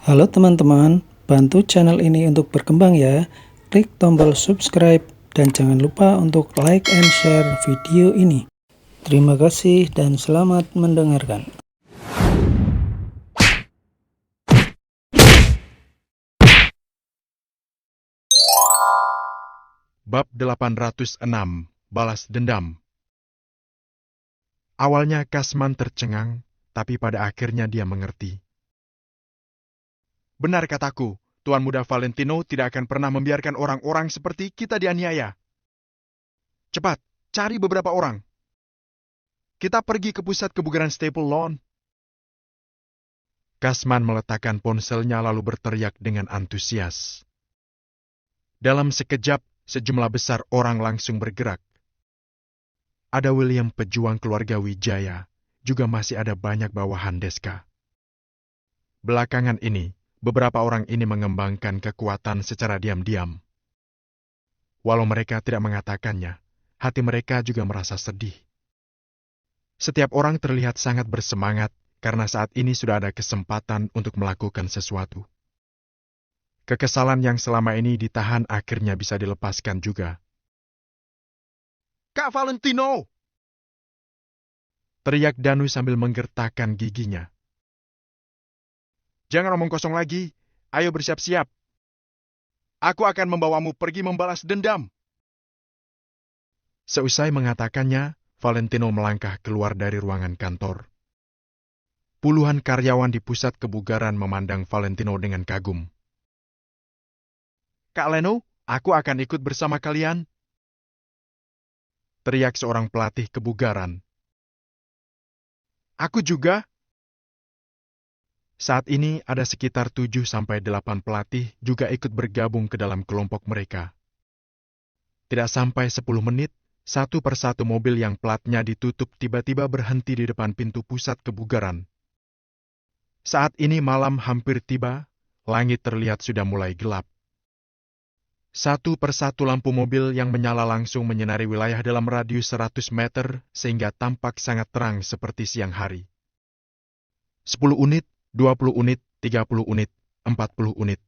Halo teman-teman, bantu channel ini untuk berkembang ya. Klik tombol subscribe dan jangan lupa untuk like and share video ini. Terima kasih dan selamat mendengarkan. Bab 806, Balas Dendam. Awalnya Kasman tercengang, tapi pada akhirnya dia mengerti. Benar kataku, Tuan Muda Valentino tidak akan pernah membiarkan orang-orang seperti kita dianiaya. Cepat, cari beberapa orang. Kita pergi ke pusat kebugaran Staple Lawn. Kasman meletakkan ponselnya lalu berteriak dengan antusias. Dalam sekejap, sejumlah besar orang langsung bergerak. Ada William pejuang keluarga Wijaya, juga masih ada banyak bawahan Deska. Belakangan ini, beberapa orang ini mengembangkan kekuatan secara diam-diam. Walau mereka tidak mengatakannya, hati mereka juga merasa sedih. Setiap orang terlihat sangat bersemangat karena saat ini sudah ada kesempatan untuk melakukan sesuatu. Kekesalan yang selama ini ditahan akhirnya bisa dilepaskan juga. Kak Valentino! Teriak Danu sambil menggertakkan giginya. Jangan omong kosong lagi, ayo bersiap-siap. Aku akan membawamu pergi membalas dendam. Seusai mengatakannya, Valentino melangkah keluar dari ruangan kantor. Puluhan karyawan di pusat kebugaran memandang Valentino dengan kagum. Kak Leno, aku akan ikut bersama kalian. Teriak seorang pelatih kebugaran. Aku juga. Saat ini ada sekitar 7-8 pelatih juga ikut bergabung ke dalam kelompok mereka. Tidak sampai 10 menit, satu persatu mobil yang platnya ditutup tiba-tiba berhenti di depan pintu pusat kebugaran. Saat ini malam hampir tiba, langit terlihat sudah mulai gelap. Satu persatu lampu mobil yang menyala langsung menyinari wilayah dalam radius 100 meter sehingga tampak sangat terang seperti siang hari. 10 unit, 20 unit, 30 unit, 40 unit.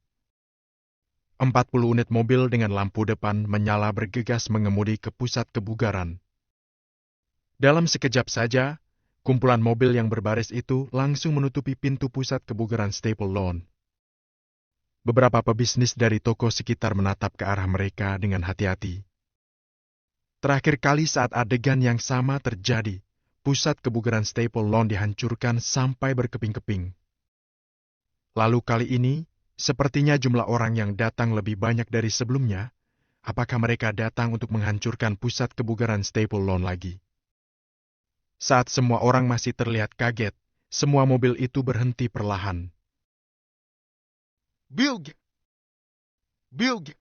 40 unit mobil dengan lampu depan menyala bergegas mengemudi ke pusat kebugaran. Dalam sekejap saja, kumpulan mobil yang berbaris itu langsung menutupi pintu pusat kebugaran Staple Lawn. Beberapa pebisnis dari toko sekitar menatap ke arah mereka dengan hati-hati. Terakhir kali saat adegan yang sama terjadi, pusat kebugaran Staple Lawn dihancurkan sampai berkeping-keping. Lalu kali ini, sepertinya jumlah orang yang datang lebih banyak dari sebelumnya. Apakah mereka datang untuk menghancurkan pusat kebugaran Staple Lawn lagi? Saat semua orang masih terlihat kaget, semua mobil itu berhenti perlahan. Bilg! Bilg!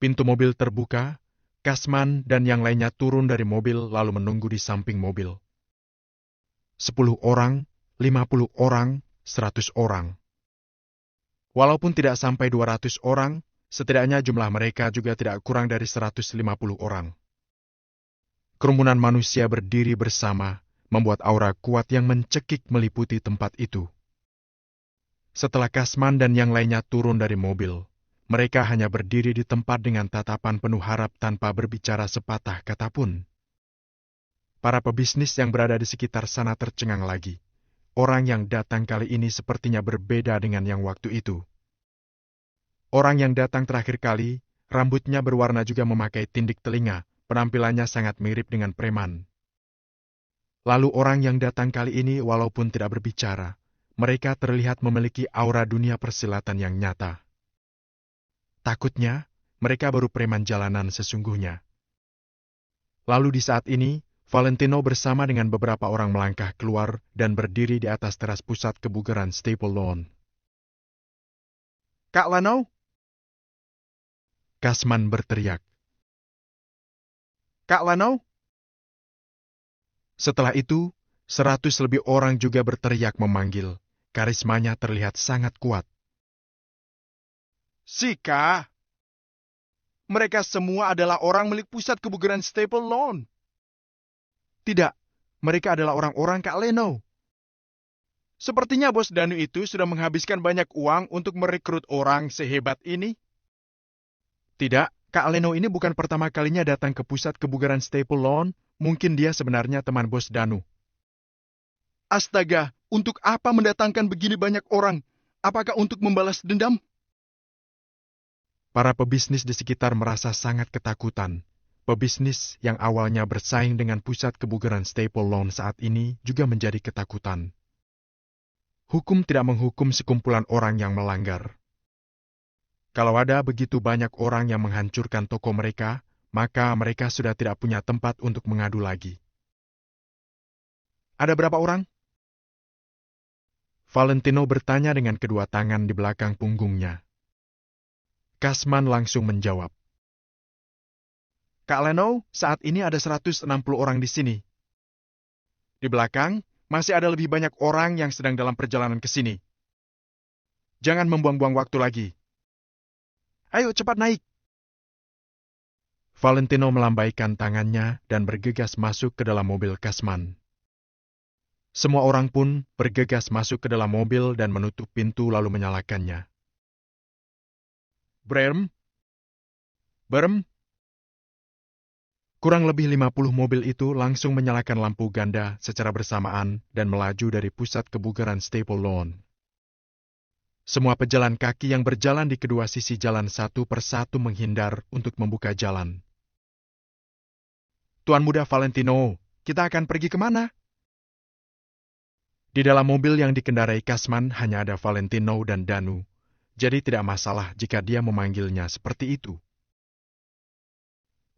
Pintu mobil terbuka, Kasman dan yang lainnya turun dari mobil lalu menunggu di samping mobil. 10 orang, 50 orang, 100 orang. Walaupun tidak sampai 200 orang, setidaknya jumlah mereka juga tidak kurang dari 150 orang. Kerumunan manusia berdiri bersama, membuat aura kuat yang mencekik meliputi tempat itu. Setelah Kasman dan yang lainnya turun dari mobil, mereka hanya berdiri di tempat dengan tatapan penuh harap tanpa berbicara sepatah kata pun. Para pebisnis yang berada di sekitar sana tercengang lagi. Orang yang datang kali ini sepertinya berbeda dengan yang waktu itu. Orang yang datang terakhir kali, rambutnya berwarna juga memakai tindik telinga, penampilannya sangat mirip dengan preman. Lalu orang yang datang kali ini walaupun tidak berbicara, mereka terlihat memiliki aura dunia persilatan yang nyata. Takutnya, mereka baru preman jalanan sesungguhnya. Lalu di saat ini, Valentino bersama dengan beberapa orang melangkah keluar dan berdiri di atas teras pusat kebugaran Staple Lawn. Kak Leno? Kasman berteriak. Kak Leno? Setelah itu, 100 lebih orang juga berteriak memanggil. Karismanya terlihat sangat kuat. Sika! Mereka semua adalah orang milik pusat kebugaran Staple Lawn. Tidak, mereka adalah orang-orang Kak Leno. Sepertinya bos Danu itu sudah menghabiskan banyak uang untuk merekrut orang sehebat ini. Tidak, Kak Leno ini bukan pertama kalinya datang ke pusat kebugaran Staple Lawn. Mungkin dia sebenarnya teman bos Danu. Astaga, untuk apa mendatangkan begini banyak orang? Apakah untuk membalas dendam? Para pebisnis di sekitar merasa sangat ketakutan. Pebisnis yang awalnya bersaing dengan pusat kebugaran Staple Lawn saat ini juga menjadi ketakutan. Hukum tidak menghukum sekumpulan orang yang melanggar. Kalau ada begitu banyak orang yang menghancurkan toko mereka, maka mereka sudah tidak punya tempat untuk mengadu lagi. Ada berapa orang? Valentino bertanya dengan kedua tangan di belakang punggungnya. Kasman langsung menjawab. Kak Leno, saat ini ada 160 orang di sini. Di belakang, masih ada lebih banyak orang yang sedang dalam perjalanan ke sini. Jangan membuang-buang waktu lagi. Ayo cepat naik. Valentino melambaikan tangannya dan bergegas masuk ke dalam mobil Kasman. Semua orang pun bergegas masuk ke dalam mobil dan menutup pintu lalu menyalakannya. Berm. Kurang lebih 50 mobil itu langsung menyalakan lampu ganda secara bersamaan dan melaju dari pusat kebugaran Staple Lawn. Semua pejalan kaki yang berjalan di kedua sisi jalan satu persatu menghindar untuk membuka jalan. Tuan Muda Valentino, kita akan pergi kemana? Di dalam mobil yang dikendarai Kasman hanya ada Valentino dan Danu, jadi tidak masalah jika dia memanggilnya seperti itu.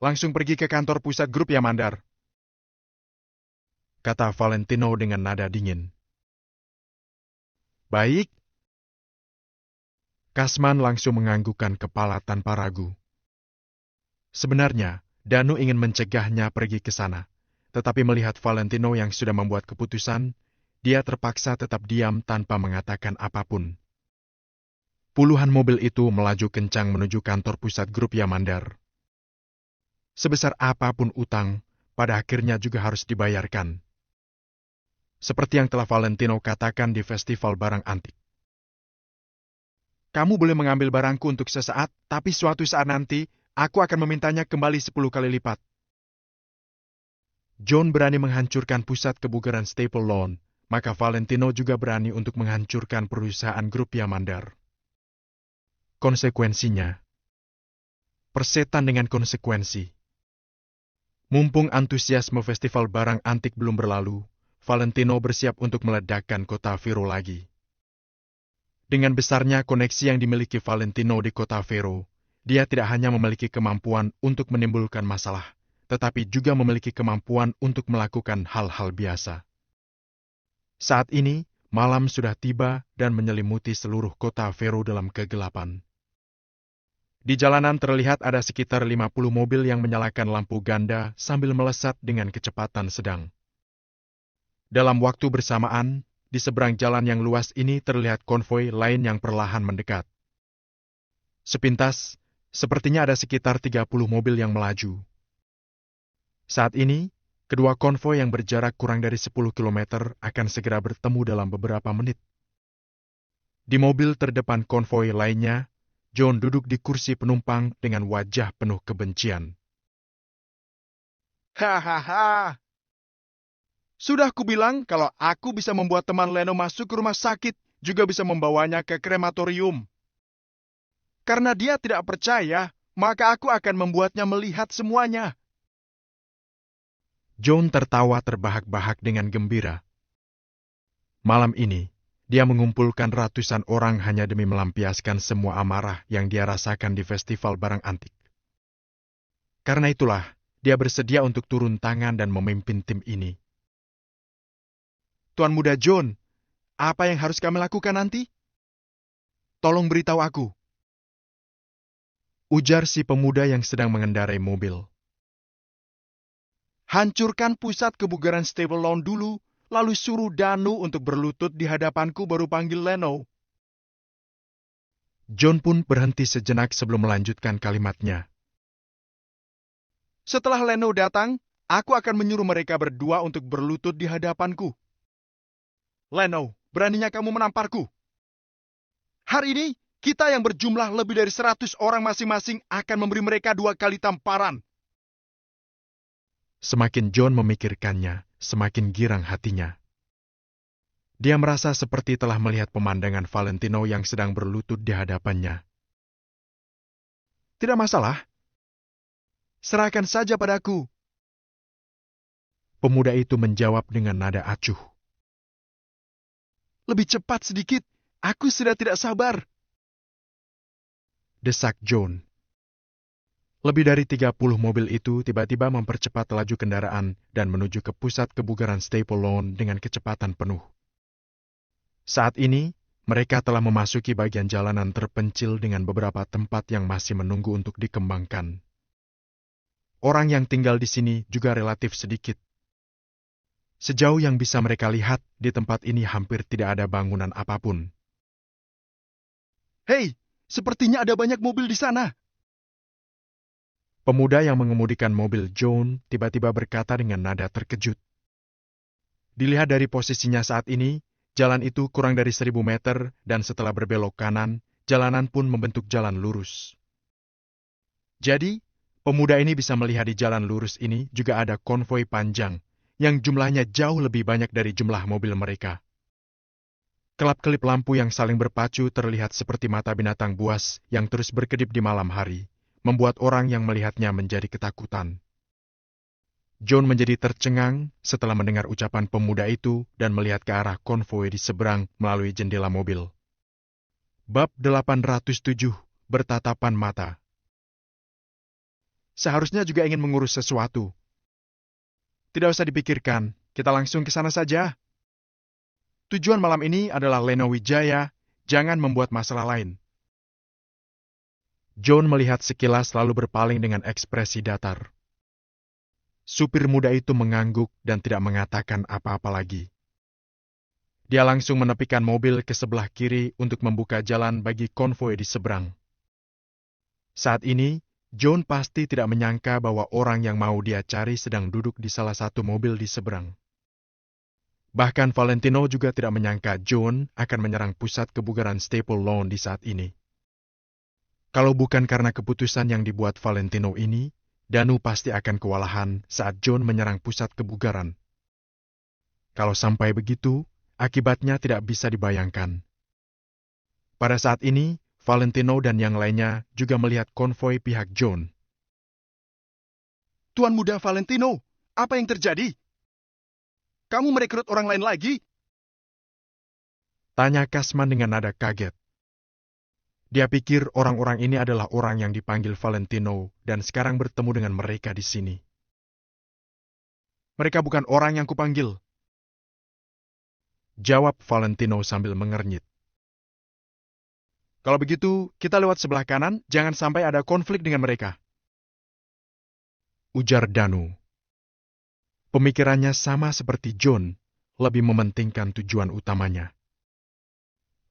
Langsung pergi ke kantor pusat grup ya, Mandar, kata Valentino dengan nada dingin. Baik. Kasman langsung menganggukkan kepala tanpa ragu. Sebenarnya, Danu ingin mencegahnya pergi ke sana, tetapi melihat Valentino yang sudah membuat keputusan, dia terpaksa tetap diam tanpa mengatakan apapun. Puluhan mobil itu melaju kencang menuju kantor pusat grup Yamandar. Sebesar apapun utang, pada akhirnya juga harus dibayarkan. Seperti yang telah Valentino katakan di festival barang antik. Kamu boleh mengambil barangku untuk sesaat, tapi suatu saat nanti, aku akan memintanya kembali 10 kali lipat. John berani menghancurkan pusat kebugaran Staple Lawn, maka Valentino juga berani untuk menghancurkan perusahaan grup Yamandar. Konsekuensinya, persetan dengan konsekuensi. Mumpung antusiasme festival barang antik belum berlalu, Valentino bersiap untuk meledakkan kota Vero lagi. Dengan besarnya koneksi yang dimiliki Valentino di kota Vero, dia tidak hanya memiliki kemampuan untuk menimbulkan masalah, tetapi juga memiliki kemampuan untuk melakukan hal-hal biasa. Saat ini, malam sudah tiba dan menyelimuti seluruh kota Vero dalam kegelapan. Di jalanan terlihat ada sekitar 50 mobil yang menyalakan lampu ganda sambil melesat dengan kecepatan sedang. Dalam waktu bersamaan, di seberang jalan yang luas ini terlihat konvoi lain yang perlahan mendekat. Sepintas, sepertinya ada sekitar 30 mobil yang melaju. Saat ini, kedua konvoi yang berjarak kurang dari 10 km akan segera bertemu dalam beberapa menit. Di mobil terdepan konvoi lainnya, John duduk di kursi penumpang dengan wajah penuh kebencian. Hahaha. Sudah kubilang kalau aku bisa membuat teman Leno masuk ke rumah sakit, juga bisa membawanya ke krematorium. Karena dia tidak percaya, maka aku akan membuatnya melihat semuanya. John tertawa terbahak-bahak dengan gembira. Malam ini, dia mengumpulkan ratusan orang hanya demi melampiaskan semua amarah yang dia rasakan di festival barang antik. Karena itulah, dia bersedia untuk turun tangan dan memimpin tim ini. Tuan Muda John, apa yang harus kami lakukan nanti? Tolong beritahu aku. Ujar si pemuda yang sedang mengendarai mobil. Hancurkan pusat kebugaran Staple Lawn dulu, lalu suruh Danu untuk berlutut di hadapanku baru panggil Leno. John pun berhenti sejenak sebelum melanjutkan kalimatnya. Setelah Leno datang, aku akan menyuruh mereka berdua untuk berlutut di hadapanku. Leno, Beraninya kamu menamparku? Hari ini, kita yang berjumlah lebih dari 100 orang masing-masing akan memberi mereka 2 kali tamparan. Semakin John memikirkannya, semakin girang hatinya. Dia merasa seperti telah melihat pemandangan Valentino yang sedang berlutut di hadapannya. Tidak masalah. Serahkan saja padaku. Pemuda itu menjawab dengan nada acuh. Lebih cepat sedikit, aku sudah tidak sabar. Desak John. Lebih dari 30 mobil itu tiba-tiba mempercepat laju kendaraan dan menuju ke pusat kebugaran Staple Lawn dengan kecepatan penuh. Saat ini, mereka telah memasuki bagian jalanan terpencil dengan beberapa tempat yang masih menunggu untuk dikembangkan. Orang yang tinggal di sini juga relatif sedikit. Sejauh yang bisa mereka lihat, di tempat ini hampir tidak ada bangunan apapun. Hei, sepertinya ada banyak mobil di sana. Pemuda yang mengemudikan mobil John tiba-tiba berkata dengan nada terkejut. Dilihat dari posisinya saat ini, jalan itu kurang dari 1000 meter dan setelah berbelok kanan, jalanan pun membentuk jalan lurus. Jadi, pemuda ini bisa melihat di jalan lurus ini juga ada konvoi panjang yang jumlahnya jauh lebih banyak dari jumlah mobil mereka. Kelap-kelip lampu yang saling berpacu terlihat seperti mata binatang buas yang terus berkedip di malam hari, membuat orang yang melihatnya menjadi ketakutan. John menjadi tercengang setelah mendengar ucapan pemuda itu dan melihat ke arah konvoi di seberang melalui jendela mobil. Bab 807, bertatapan mata. Seharusnya juga ingin mengurus sesuatu. Tidak usah dipikirkan, kita langsung ke sana saja. Tujuan malam ini adalah Leno Wijaya, jangan membuat masalah lain. John melihat sekilas lalu berpaling dengan ekspresi datar. Supir muda itu mengangguk dan tidak mengatakan apa-apa lagi. Dia langsung menepikan mobil ke sebelah kiri untuk membuka jalan bagi konvoi di seberang. Saat ini, John pasti tidak menyangka bahwa orang yang mau dia cari sedang duduk di salah satu mobil di seberang. Bahkan Valentino juga tidak menyangka John akan menyerang pusat kebugaran Staple Lawn di saat ini. Kalau bukan karena keputusan yang dibuat Valentino ini, Danu pasti akan kewalahan saat John menyerang pusat kebugaran. Kalau sampai begitu, akibatnya tidak bisa dibayangkan. Pada saat ini, Valentino dan yang lainnya juga melihat konvoi pihak John. Tuan Muda Valentino, apa yang terjadi? Kamu merekrut orang lain lagi? Tanya Kasman dengan nada kaget. Dia pikir orang-orang ini adalah orang yang dipanggil Valentino dan sekarang bertemu dengan mereka di sini. Mereka bukan orang yang kupanggil. Jawab Valentino sambil mengernyit. Kalau begitu, kita lewat sebelah kanan, jangan sampai ada konflik dengan mereka. Ujar Danu. Pemikirannya sama seperti John, lebih mementingkan tujuan utamanya.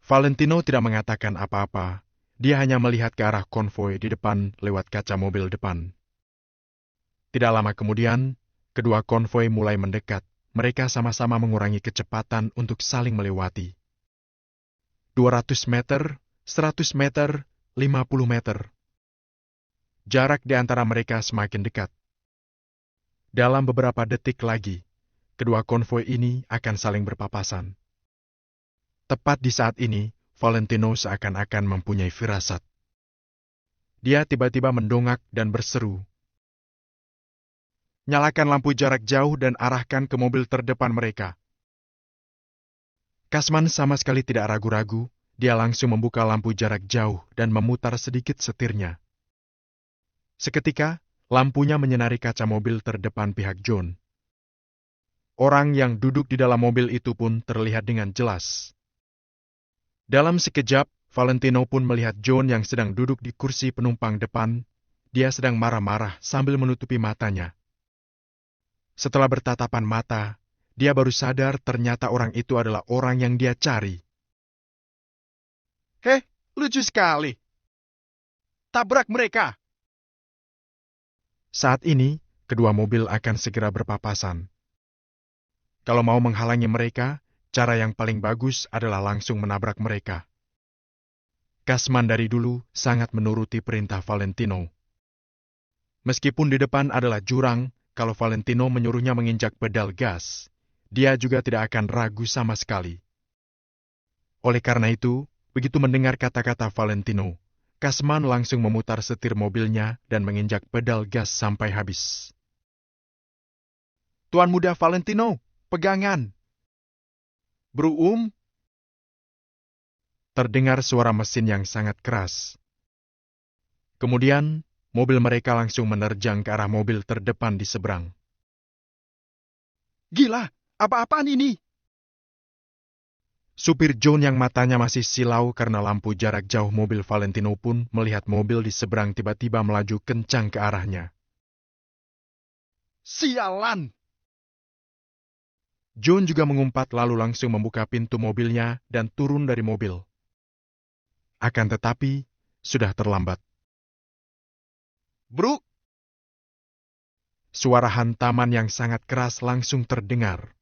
Valentino tidak mengatakan apa-apa, dia hanya melihat ke arah konvoi di depan lewat kaca mobil depan. Tidak lama kemudian, kedua konvoi mulai mendekat, mereka sama-sama mengurangi kecepatan untuk saling melewati. 200 meter, 100 meter, 50 meter. Jarak di antara mereka semakin dekat. Dalam beberapa detik lagi, kedua konvoi ini akan saling berpapasan. Tepat di saat ini, Valentino seakan-akan mempunyai firasat. Dia tiba-tiba mendongak dan berseru. Nyalakan lampu jarak jauh dan arahkan ke mobil terdepan mereka. Kasman sama sekali tidak ragu-ragu, dia langsung membuka lampu jarak jauh dan memutar sedikit setirnya. Seketika, lampunya menyinari kaca mobil terdepan pihak John. Orang yang duduk di dalam mobil itu pun terlihat dengan jelas. Dalam sekejap, Valentino pun melihat John yang sedang duduk di kursi penumpang depan. Dia sedang marah-marah sambil menutupi matanya. Setelah bertatapan mata, dia baru sadar ternyata orang itu adalah orang yang dia cari. Heh, lucu sekali. Tabrak mereka. Saat ini, kedua mobil akan segera berpapasan. Kalau mau menghalangi mereka, cara yang paling bagus adalah langsung menabrak mereka. Kasman dari dulu sangat menuruti perintah Valentino. Meskipun di depan adalah jurang, kalau Valentino menyuruhnya menginjak pedal gas, dia juga tidak akan ragu sama sekali. Oleh karena itu, begitu mendengar kata-kata Valentino, Kasman langsung memutar setir mobilnya dan menginjak pedal gas sampai habis. Tuan Muda Valentino, pegangan! Bro. Terdengar suara mesin yang sangat keras. Kemudian, mobil mereka langsung menerjang ke arah mobil terdepan di seberang. Gila, apa-apaan ini? Supir John yang matanya masih silau karena lampu jarak jauh mobil Valentino pun melihat mobil di seberang tiba-tiba melaju kencang ke arahnya. Sialan! John juga mengumpat lalu langsung membuka pintu mobilnya dan turun dari mobil. Akan tetapi, sudah terlambat. Bro! Suara hantaman yang sangat keras langsung terdengar.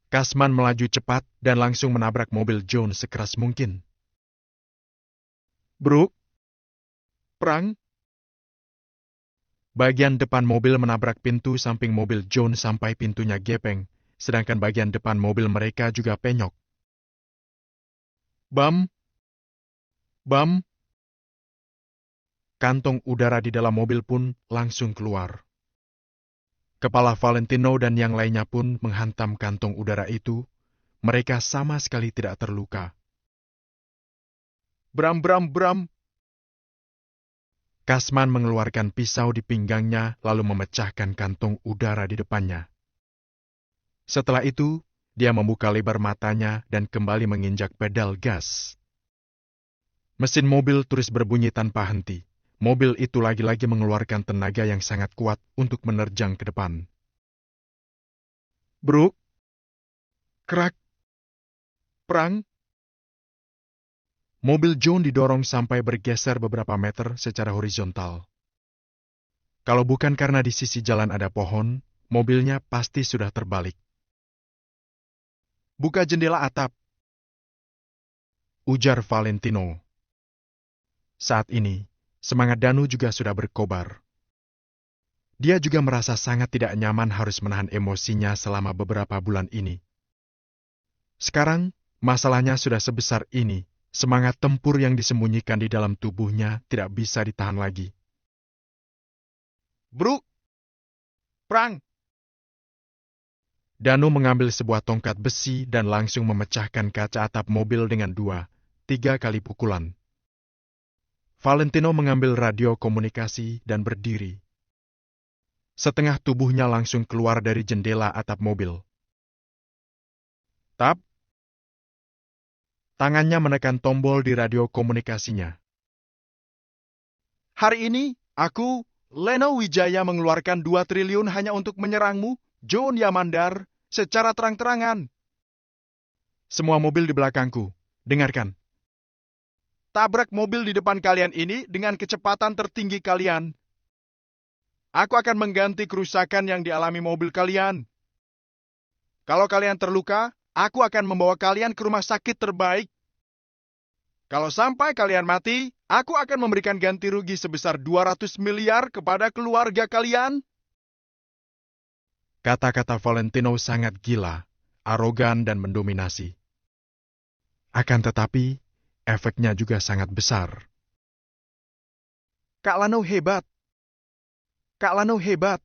Kasman melaju cepat dan langsung menabrak mobil John sekeras mungkin. Bro! Perang! Bagian depan mobil menabrak pintu samping mobil John sampai pintunya gepeng, sedangkan bagian depan mobil mereka juga penyok. Bam! Bam! Kantong udara di dalam mobil pun langsung keluar. Kepala Valentino dan yang lainnya pun menghantam kantong udara itu. Mereka sama sekali tidak terluka. Bram! Kasman mengeluarkan pisau di pinggangnya lalu memecahkan kantong udara di depannya. Setelah itu, dia membuka lebar matanya dan kembali menginjak pedal gas. Mesin mobil terus berbunyi tanpa henti. Mobil itu lagi-lagi mengeluarkan tenaga yang sangat kuat untuk menerjang ke depan. Bro! Krak! Perang! Mobil John didorong sampai bergeser beberapa meter secara horizontal. Kalau bukan karena di sisi jalan ada pohon, mobilnya pasti sudah terbalik. Buka jendela atap, ujar Valentino. Saat ini, semangat Danu juga sudah berkobar. Dia juga merasa sangat tidak nyaman harus menahan emosinya selama beberapa bulan ini. Sekarang, masalahnya sudah sebesar ini. Semangat tempur yang disembunyikan di dalam tubuhnya tidak bisa ditahan lagi. Bro! Perang! Danu mengambil sebuah tongkat besi dan langsung memecahkan kaca atap mobil dengan 2-3 kali pukulan. Valentino mengambil radio komunikasi dan berdiri. Setengah tubuhnya langsung keluar dari jendela atap mobil. Tap! Tangannya menekan tombol di radio komunikasinya. Hari ini, aku, Leno Wijaya mengeluarkan 2 triliun hanya untuk menyerangmu, John Yamandar, secara terang-terangan. Semua mobil di belakangku, dengarkan. Tabrak mobil di depan kalian ini dengan kecepatan tertinggi kalian. Aku akan mengganti kerusakan yang dialami mobil kalian. Kalau kalian terluka, aku akan membawa kalian ke rumah sakit terbaik. Kalau sampai kalian mati, aku akan memberikan ganti rugi sebesar 200 miliar kepada keluarga kalian. Kata-kata Valentino sangat gila, arogan dan mendominasi. Akan tetapi, efeknya juga sangat besar. Kak Lano hebat! Kak Lano hebat!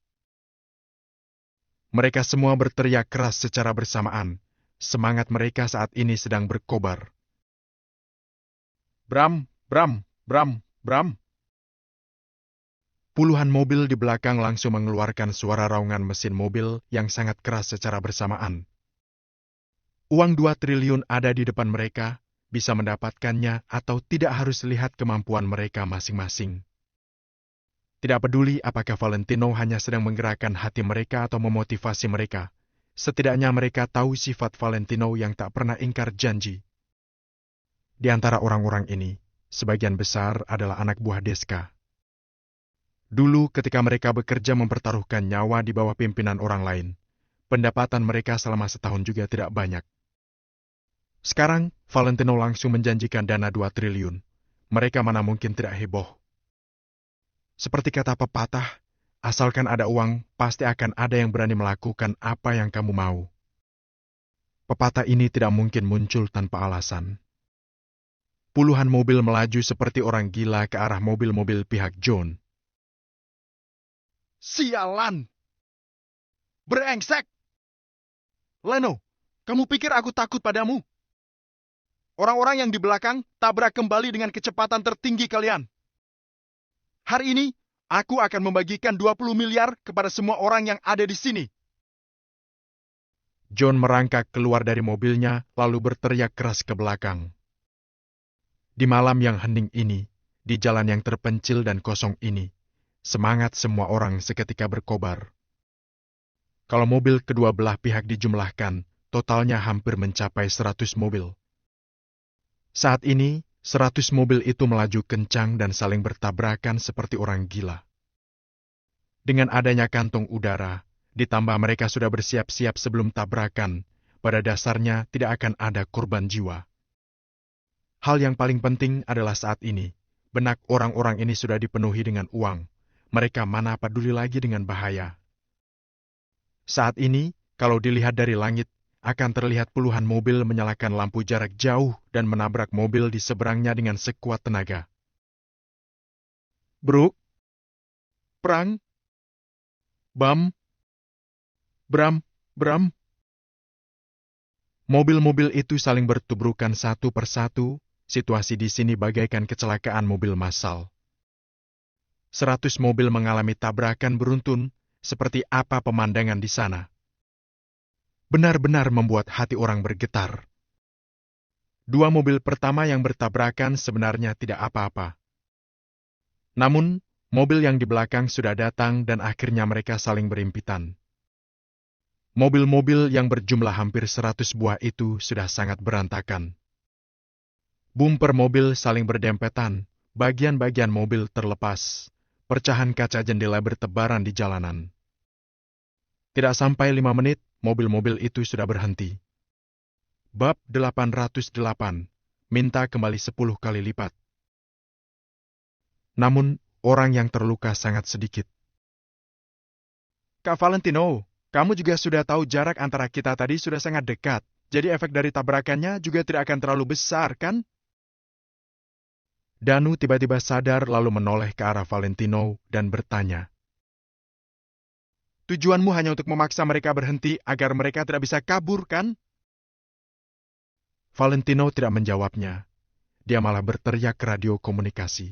Mereka semua berteriak keras secara bersamaan. Semangat mereka saat ini sedang berkobar. Bram! Puluhan mobil di belakang langsung mengeluarkan suara raungan mesin mobil yang sangat keras secara bersamaan. Uang 2 triliun ada di depan mereka, bisa mendapatkannya atau tidak harus lihat kemampuan mereka masing-masing. Tidak peduli apakah Valentino hanya sedang menggerakkan hati mereka atau memotivasi mereka. Setidaknya mereka tahu sifat Valentino yang tak pernah ingkar janji. Di antara orang-orang ini, sebagian besar adalah anak buah Deska. Dulu ketika mereka bekerja mempertaruhkan nyawa di bawah pimpinan orang lain, pendapatan mereka selama setahun juga tidak banyak. Sekarang, Valentino langsung menjanjikan dana 2 triliun. Mereka mana mungkin tidak heboh. Seperti kata pepatah, asalkan ada uang, pasti akan ada yang berani melakukan apa yang kamu mau. Pepatah ini tidak mungkin muncul tanpa alasan. Puluhan mobil melaju seperti orang gila ke arah mobil-mobil pihak John. Sialan! Brengsek! Leno, kamu pikir aku takut padamu? Orang-orang yang di belakang tabrak kembali dengan kecepatan tertinggi kalian. Hari ini, aku akan membagikan 20 miliar kepada semua orang yang ada di sini. John merangkak keluar dari mobilnya lalu berteriak keras ke belakang. Di malam yang hening ini, di jalan yang terpencil dan kosong ini, semangat semua orang seketika berkobar. Kalau mobil kedua belah pihak dijumlahkan, totalnya hampir mencapai 100 mobil. Saat ini, 100 mobil itu melaju kencang dan saling bertabrakan seperti orang gila. Dengan adanya kantung udara, ditambah mereka sudah bersiap-siap sebelum tabrakan, pada dasarnya tidak akan ada korban jiwa. Hal yang paling penting adalah saat ini, benak orang-orang ini sudah dipenuhi dengan uang. Mereka mana peduli lagi dengan bahaya. Saat ini, kalau dilihat dari langit, akan terlihat puluhan mobil menyalakan lampu jarak jauh dan menabrak mobil di seberangnya dengan sekuat tenaga. Bruk, Prang, Bam, Bram, Bram. Mobil-mobil itu saling bertubrukan satu persatu. Situasi di sini bagaikan kecelakaan mobil massal. 100 mobil mengalami tabrakan beruntun, seperti apa pemandangan di sana. Benar-benar membuat hati orang bergetar. 2 mobil pertama yang bertabrakan sebenarnya tidak apa-apa. Namun, mobil yang di belakang sudah datang dan akhirnya mereka saling berimpitan. Mobil-mobil yang berjumlah hampir 100 buah itu sudah sangat berantakan. Bumper mobil saling berdempetan, bagian-bagian mobil terlepas, pecahan kaca jendela bertebaran di jalanan. Tidak sampai 5 menit, mobil-mobil itu sudah berhenti. Bab 808, minta kembali 10 kali lipat. Namun, orang yang terluka sangat sedikit. Kak Valentino, kamu juga sudah tahu jarak antara kita tadi sudah sangat dekat, jadi efek dari tabrakannya juga tidak akan terlalu besar, kan? Danu tiba-tiba sadar lalu menoleh ke arah Valentino dan bertanya. Tujuanmu hanya untuk memaksa mereka berhenti agar mereka tidak bisa kabur, kan? Valentino tidak menjawabnya. Dia malah berteriak ke radio komunikasi.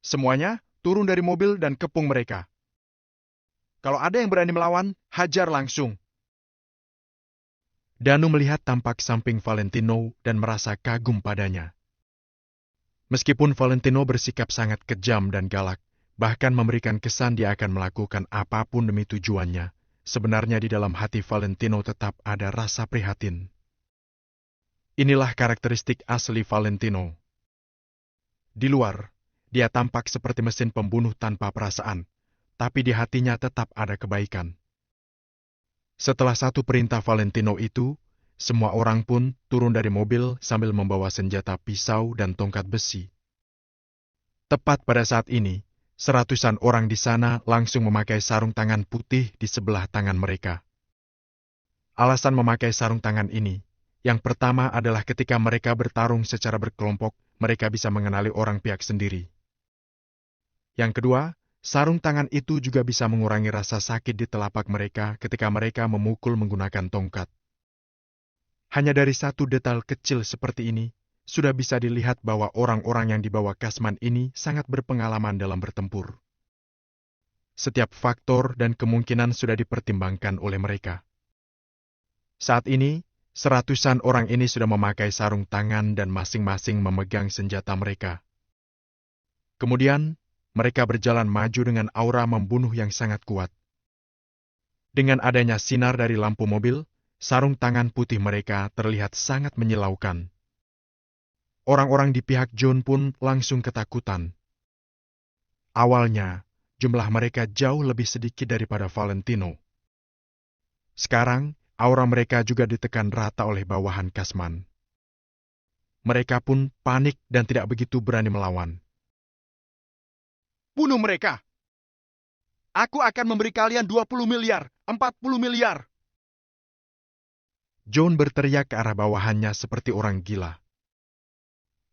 Semuanya turun dari mobil dan kepung mereka. Kalau ada yang berani melawan, hajar langsung. Danu melihat tampak samping Valentino dan merasa kagum padanya. Meskipun Valentino bersikap sangat kejam dan galak, bahkan memberikan kesan dia akan melakukan apapun demi tujuannya, sebenarnya di dalam hati Valentino tetap ada rasa prihatin. Inilah karakteristik asli Valentino. Di luar, dia tampak seperti mesin pembunuh tanpa perasaan, tapi di hatinya tetap ada kebaikan. Setelah satu perintah Valentino itu, semua orang pun turun dari mobil sambil membawa senjata pisau dan tongkat besi. Tepat pada saat ini, 100-an orang di sana langsung memakai sarung tangan putih di sebelah tangan mereka. Alasan memakai sarung tangan ini, yang pertama adalah ketika mereka bertarung secara berkelompok, mereka bisa mengenali orang pihak sendiri. Yang kedua, sarung tangan itu juga bisa mengurangi rasa sakit di telapak mereka ketika mereka memukul menggunakan tongkat. Hanya dari satu detail kecil seperti ini, sudah bisa dilihat bahwa orang-orang yang dibawa Kasman ini sangat berpengalaman dalam bertempur. Setiap faktor dan kemungkinan sudah dipertimbangkan oleh mereka. Saat ini, 100-an orang ini sudah memakai sarung tangan dan masing-masing memegang senjata mereka. Kemudian, mereka berjalan maju dengan aura membunuh yang sangat kuat. Dengan adanya sinar dari lampu mobil, sarung tangan putih mereka terlihat sangat menyilaukan. Orang-orang di pihak John pun langsung ketakutan. Awalnya, jumlah mereka jauh lebih sedikit daripada Valentino. Sekarang, aura mereka juga ditekan rata oleh bawahan Kasman. Mereka pun panik dan tidak begitu berani melawan. Bunuh mereka! Aku akan memberi kalian 20 miliar, 40 miliar. John berteriak ke arah bawahannya seperti orang gila.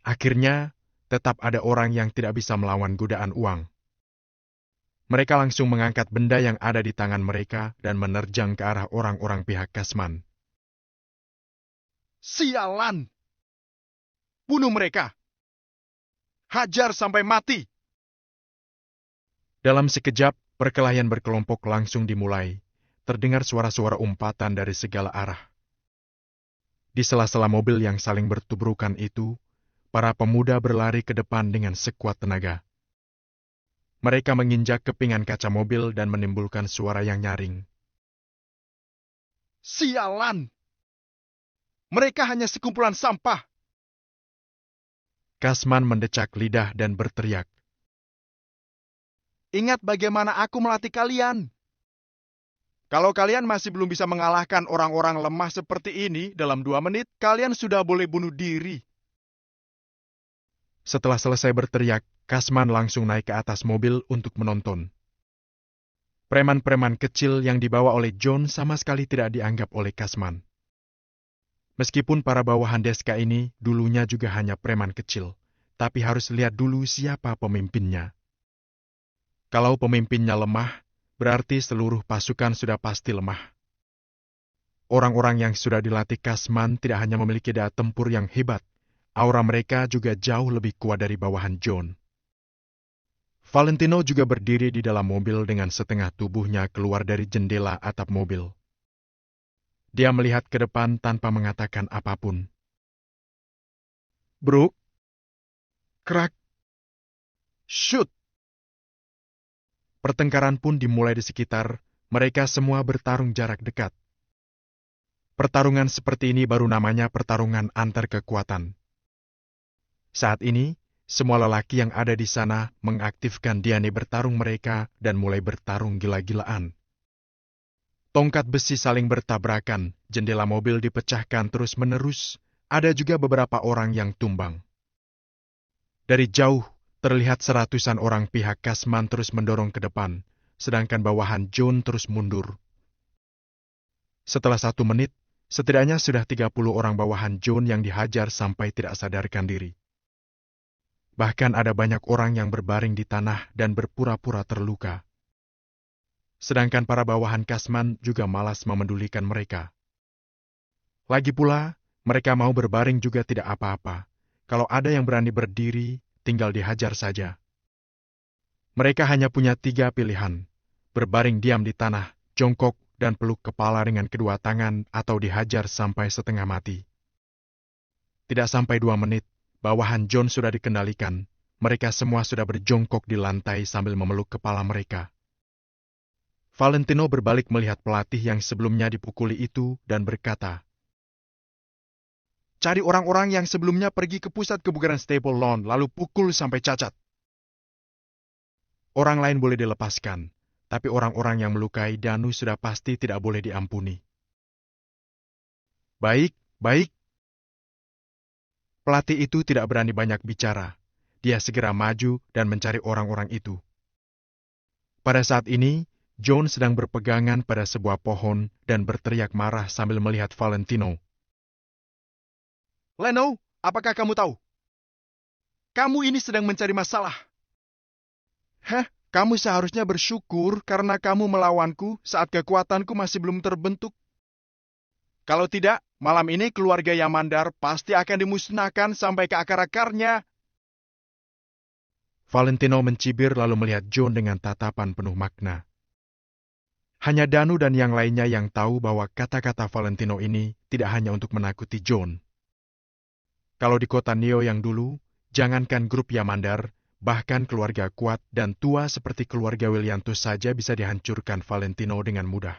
Akhirnya, tetap ada orang yang tidak bisa melawan godaan uang. Mereka langsung mengangkat benda yang ada di tangan mereka dan menerjang ke arah orang-orang pihak Kasman. Sialan! Bunuh mereka! Hajar sampai mati! Dalam sekejap, perkelahian berkelompok langsung dimulai. Terdengar suara-suara umpatan dari segala arah. Di sela-sela mobil yang saling bertubrukan itu, para pemuda berlari ke depan dengan sekuat tenaga. Mereka menginjak kepingan kaca mobil dan menimbulkan suara yang nyaring. Sialan! Mereka hanya sekumpulan sampah. Kasman mendecak lidah dan berteriak. Ingat bagaimana aku melatih kalian. Kalau kalian masih belum bisa mengalahkan orang-orang lemah seperti ini dalam 2 menit, kalian sudah boleh bunuh diri. Setelah selesai berteriak, Kasman langsung naik ke atas mobil untuk menonton. Preman-preman kecil yang dibawa oleh John sama sekali tidak dianggap oleh Kasman. Meskipun para bawahan Deska ini dulunya juga hanya preman kecil, tapi harus lihat dulu siapa pemimpinnya. Kalau pemimpinnya lemah, berarti seluruh pasukan sudah pasti lemah. Orang-orang yang sudah dilatih Kasman tidak hanya memiliki daya tempur yang hebat, aura mereka juga jauh lebih kuat dari bawahan John. Valentino juga berdiri di dalam mobil dengan setengah tubuhnya keluar dari jendela atap mobil. Dia melihat ke depan tanpa mengatakan apapun. Bruk. Krak. Shoot. Pertengkaran pun dimulai di sekitar, mereka semua bertarung jarak dekat. Pertarungan seperti ini baru namanya pertarungan antar kekuatan. Saat ini, semua lelaki yang ada di sana mengaktifkan DNA bertarung mereka dan mulai bertarung gila-gilaan. Tongkat besi saling bertabrakan, jendela mobil dipecahkan terus-menerus, ada juga beberapa orang yang tumbang. Dari jauh, terlihat seratusan orang pihak Kasman terus mendorong ke depan, sedangkan bawahan John terus mundur. Setelah 1 menit, setidaknya sudah 30 orang bawahan John yang dihajar sampai tidak sadarkan diri. Bahkan ada banyak orang yang berbaring di tanah dan berpura-pura terluka. Sedangkan para bawahan Kasman juga malas memedulikan mereka. Lagi pula, mereka mau berbaring juga tidak apa-apa. Kalau ada yang berani berdiri, tinggal dihajar saja. Mereka hanya punya 3 pilihan, berbaring diam di tanah, jongkok, dan peluk kepala dengan kedua tangan atau dihajar sampai setengah mati. Tidak sampai 2 menit, bawahan John sudah dikendalikan. Mereka semua sudah berjongkok di lantai sambil memeluk kepala mereka. Valentino berbalik melihat pelatih yang sebelumnya dipukuli itu dan berkata, Cari orang-orang yang sebelumnya pergi ke pusat kebugaran Staple Lawn, lalu pukul sampai cacat. Orang lain boleh dilepaskan, tapi orang-orang yang melukai Danu sudah pasti tidak boleh diampuni. Baik, baik. Pelatih itu tidak berani banyak bicara. Dia segera maju dan mencari orang-orang itu. Pada saat ini, John sedang berpegangan pada sebuah pohon dan berteriak marah sambil melihat Valentino. Leno, apakah kamu tahu? Kamu ini sedang mencari masalah. Kamu seharusnya bersyukur karena kamu melawanku saat kekuatanku masih belum terbentuk. Kalau tidak, malam ini keluarga Yamandar pasti akan dimusnahkan sampai ke akar-akarnya. Valentino mencibir lalu melihat John dengan tatapan penuh makna. Hanya Danu dan yang lainnya yang tahu bahwa kata-kata Valentino ini tidak hanya untuk menakuti John. Kalau di kota Neo yang dulu, jangankan grup Yamandar, bahkan keluarga kuat dan tua seperti keluarga Williantus saja bisa dihancurkan Valentino dengan mudah.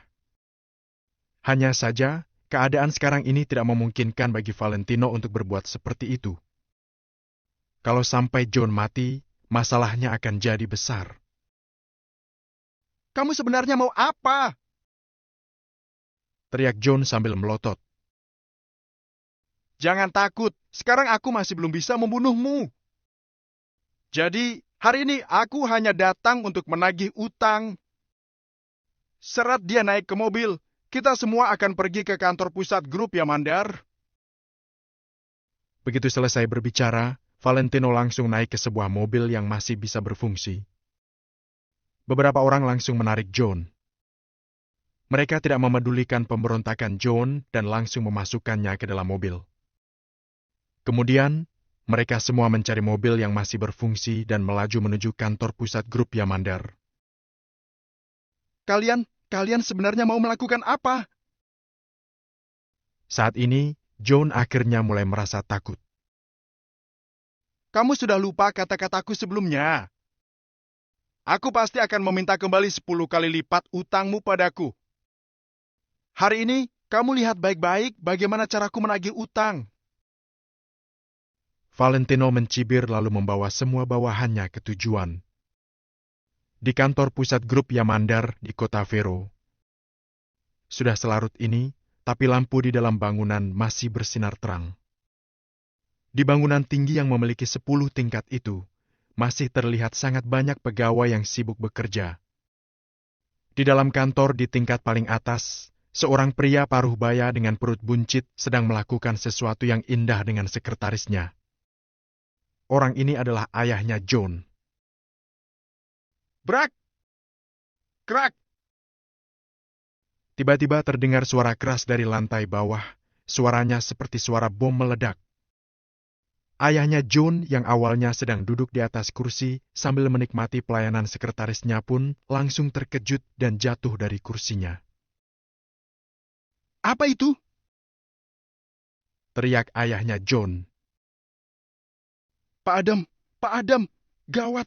Hanya saja, keadaan sekarang ini tidak memungkinkan bagi Valentino untuk berbuat seperti itu. Kalau sampai John mati, masalahnya akan jadi besar. Kamu sebenarnya mau apa? teriak John sambil melotot. Jangan takut, sekarang aku masih belum bisa membunuhmu. Jadi, hari ini aku hanya datang untuk menagih utang. Seret dia naik ke mobil, kita semua akan pergi ke kantor pusat grup ya, Mandar. Begitu selesai berbicara, Valentino langsung naik ke sebuah mobil yang masih bisa berfungsi. Beberapa orang langsung menarik John. Mereka tidak memedulikan pemberontakan John dan langsung memasukkannya ke dalam mobil. Kemudian, mereka semua mencari mobil yang masih berfungsi dan melaju menuju kantor pusat grup Yamandar. Kalian sebenarnya mau melakukan apa? Saat ini, John akhirnya mulai merasa takut. Kamu sudah lupa kata-kataku sebelumnya. Aku pasti akan meminta kembali 10 kali lipat utangmu padaku. Hari ini, kamu lihat baik-baik bagaimana caraku menagih utang. Valentino mencibir lalu membawa semua bawahannya ke tujuan. Di kantor pusat grup Yamandar di kota Vero. Sudah selarut ini, tapi lampu di dalam bangunan masih bersinar terang. Di bangunan tinggi yang memiliki 10 tingkat itu, masih terlihat sangat banyak pegawai yang sibuk bekerja. Di dalam kantor di tingkat paling atas, seorang pria paruh baya dengan perut buncit sedang melakukan sesuatu yang indah dengan sekretarisnya. Orang ini adalah ayahnya John. Brak! Krak! Tiba-tiba terdengar suara keras dari lantai bawah, suaranya seperti suara bom meledak. Ayahnya John yang awalnya sedang duduk di atas kursi sambil menikmati pelayanan sekretarisnya pun langsung terkejut dan jatuh dari kursinya. Apa itu? Teriak ayahnya John. Pak Adam, gawat.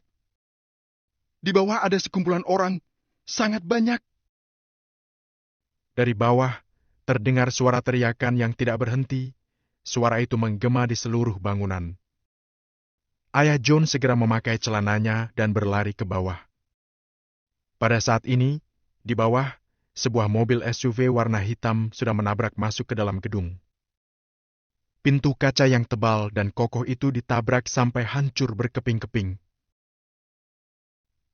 Di bawah ada sekumpulan orang, sangat banyak. Dari bawah, terdengar suara teriakan yang tidak berhenti. Suara itu menggema di seluruh bangunan. Ayah John segera memakai celananya dan berlari ke bawah. Pada saat ini, di bawah, sebuah mobil SUV warna hitam sudah menabrak masuk ke dalam gedung. Pintu kaca yang tebal dan kokoh itu ditabrak sampai hancur berkeping-keping.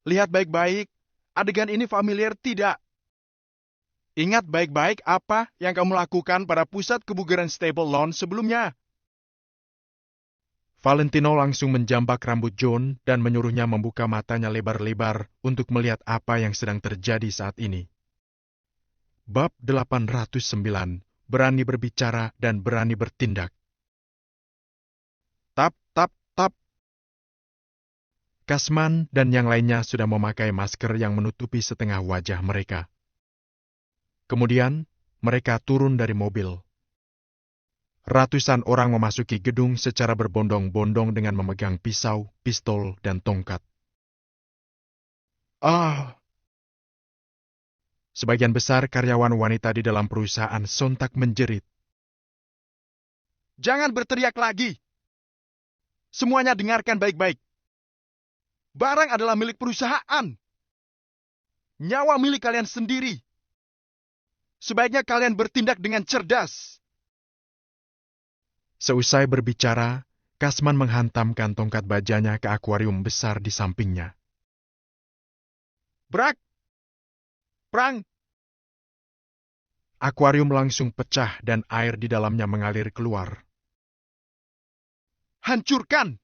Lihat baik-baik, adegan ini familiar tidak? Ingat baik-baik apa yang kamu lakukan pada pusat kebugaran Stable Lawn sebelumnya. Valentino langsung menjambak rambut John dan menyuruhnya membuka matanya lebar-lebar untuk melihat apa yang sedang terjadi saat ini. Bab 809, berani berbicara dan berani bertindak. Tap, tap, tap. Kasman dan yang lainnya sudah memakai masker yang menutupi setengah wajah mereka. Kemudian, mereka turun dari mobil. Ratusan orang memasuki gedung secara berbondong-bondong dengan memegang pisau, pistol, dan tongkat. Sebagian besar karyawan wanita di dalam perusahaan sontak menjerit. Jangan berteriak lagi. Semuanya dengarkan baik-baik. Barang adalah milik perusahaan. Nyawa milik kalian sendiri. Sebaiknya kalian bertindak dengan cerdas. Seusai berbicara, Kasman menghantamkan tongkat bajanya ke akuarium besar di sampingnya. Brak! Prang! Akuarium langsung pecah dan air di dalamnya mengalir keluar. Hancurkan!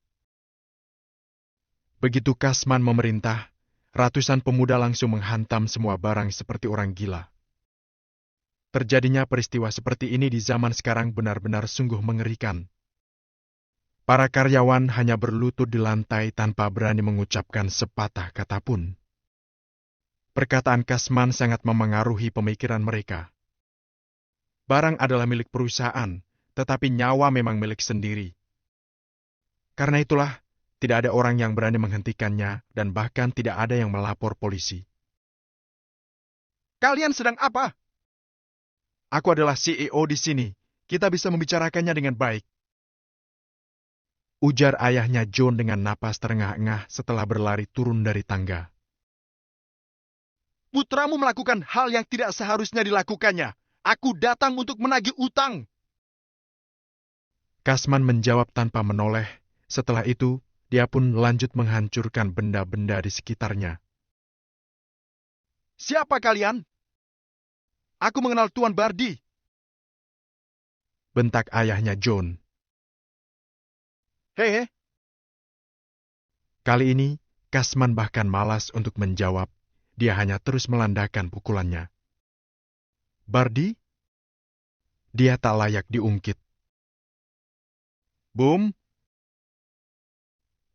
Begitu Kasman memerintah, ratusan pemuda langsung menghantam semua barang seperti orang gila. Terjadinya peristiwa seperti ini di zaman sekarang benar-benar sungguh mengerikan. Para karyawan hanya berlutut di lantai tanpa berani mengucapkan sepatah kata pun. Perkataan Kasman sangat memengaruhi pemikiran mereka. Barang adalah milik perusahaan, tetapi nyawa memang milik sendiri. Karena itulah, tidak ada orang yang berani menghentikannya dan bahkan tidak ada yang melapor polisi. Kalian sedang apa? Aku adalah CEO di sini. Kita bisa membicarakannya dengan baik. Ujar ayahnya John dengan napas terengah-engah setelah berlari turun dari tangga. Putramu melakukan hal yang tidak seharusnya dilakukannya. Aku datang untuk menagih utang. Kasman menjawab tanpa menoleh. Setelah itu, dia pun lanjut menghancurkan benda-benda di sekitarnya. Siapa kalian? Aku mengenal Tuan Bardi. Bentak ayahnya John. Hei, Kali ini, Kasman bahkan malas untuk menjawab. Dia hanya terus melandaikan pukulannya. Bardi? Dia tak layak diungkit. Boom.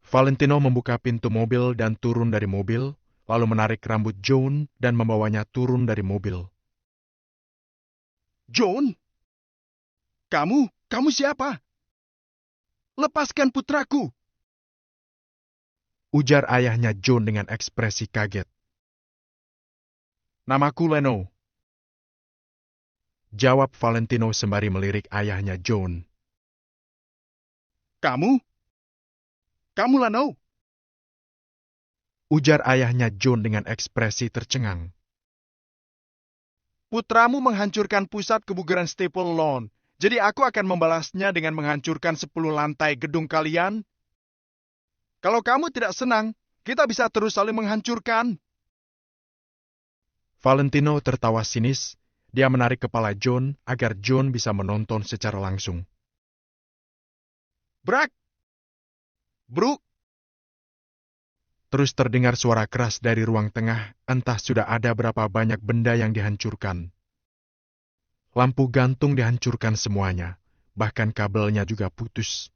Valentino membuka pintu mobil dan turun dari mobil, lalu menarik rambut John dan membawanya turun dari mobil. John? Kamu siapa? Lepaskan putraku. Ujar ayahnya John dengan ekspresi kaget. Namaku Leno. Jawab Valentino sembari melirik ayahnya John. Kamu Leno? Ujar ayahnya John dengan ekspresi tercengang. Putramu menghancurkan pusat kebugaran Staple Lawn. Jadi aku akan membalasnya dengan menghancurkan 10 lantai gedung kalian. Kalau kamu tidak senang, kita bisa terus saling menghancurkan. Valentino tertawa sinis. Dia menarik kepala John agar John bisa menonton secara langsung. Brak! Bruk! Terus terdengar suara keras dari ruang tengah, entah sudah ada berapa banyak benda yang dihancurkan. Lampu gantung dihancurkan semuanya, bahkan kabelnya juga putus.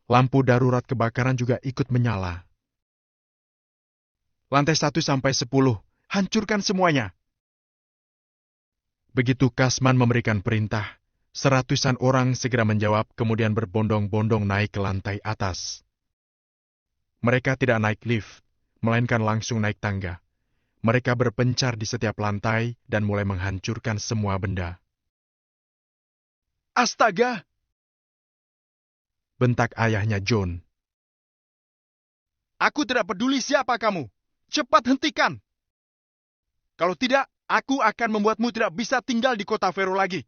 Lampu darurat kebakaran juga ikut menyala. Lantai 1 sampai 10, hancurkan semuanya. Begitu Kasman memberikan perintah, seratusan orang segera menjawab kemudian berbondong-bondong naik ke lantai atas. Mereka tidak naik lift, melainkan langsung naik tangga. Mereka berpencar di setiap lantai dan mulai menghancurkan semua benda. Astaga! Bentak ayahnya John. Aku tidak peduli siapa kamu. Cepat hentikan. Kalau tidak, aku akan membuatmu tidak bisa tinggal di kota Vero lagi.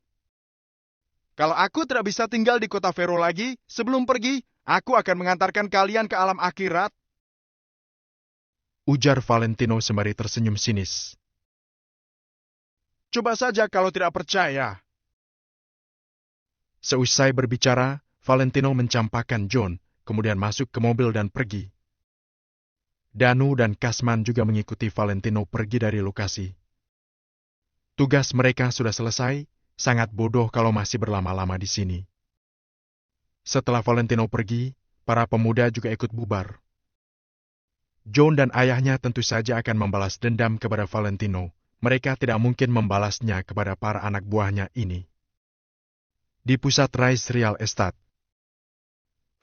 Kalau aku tidak bisa tinggal di kota Vero lagi, sebelum pergi, aku akan mengantarkan kalian ke alam akhirat. Ujar Valentino sembari tersenyum sinis. Coba saja kalau tidak percaya. Seusai berbicara, Valentino mencampakkan John, kemudian masuk ke mobil dan pergi. Danu dan Kasman juga mengikuti Valentino pergi dari lokasi. Tugas mereka sudah selesai, sangat bodoh kalau masih berlama-lama di sini. Setelah Valentino pergi, para pemuda juga ikut bubar. John dan ayahnya tentu saja akan membalas dendam kepada Valentino. Mereka tidak mungkin membalasnya kepada para anak buahnya ini. Di pusat Rice Real Estate,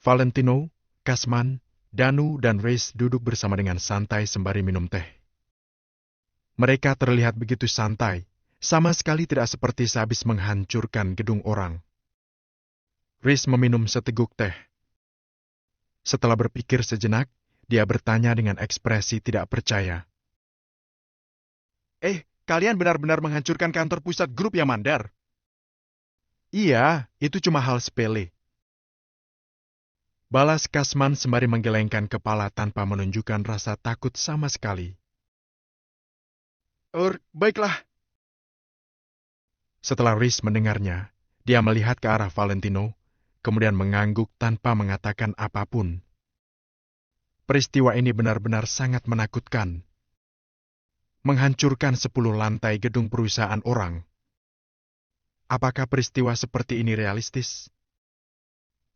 Valentino, Kasman, Danu, dan Reis duduk bersama dengan santai sembari minum teh. Mereka terlihat begitu santai, sama sekali tidak seperti sehabis menghancurkan gedung orang. Reis meminum seteguk teh. Setelah berpikir sejenak, dia bertanya dengan ekspresi tidak percaya. Kalian benar-benar menghancurkan kantor pusat grup Yamandar? Iya, itu cuma hal sepele. Balas Kasman sembari menggelengkan kepala tanpa menunjukkan rasa takut sama sekali. Baiklah. Setelah Reis mendengarnya, dia melihat ke arah Valentino, kemudian mengangguk tanpa mengatakan apapun. Peristiwa ini benar-benar sangat menakutkan. Menghancurkan 10 lantai gedung perusahaan orang. Apakah peristiwa seperti ini realistis?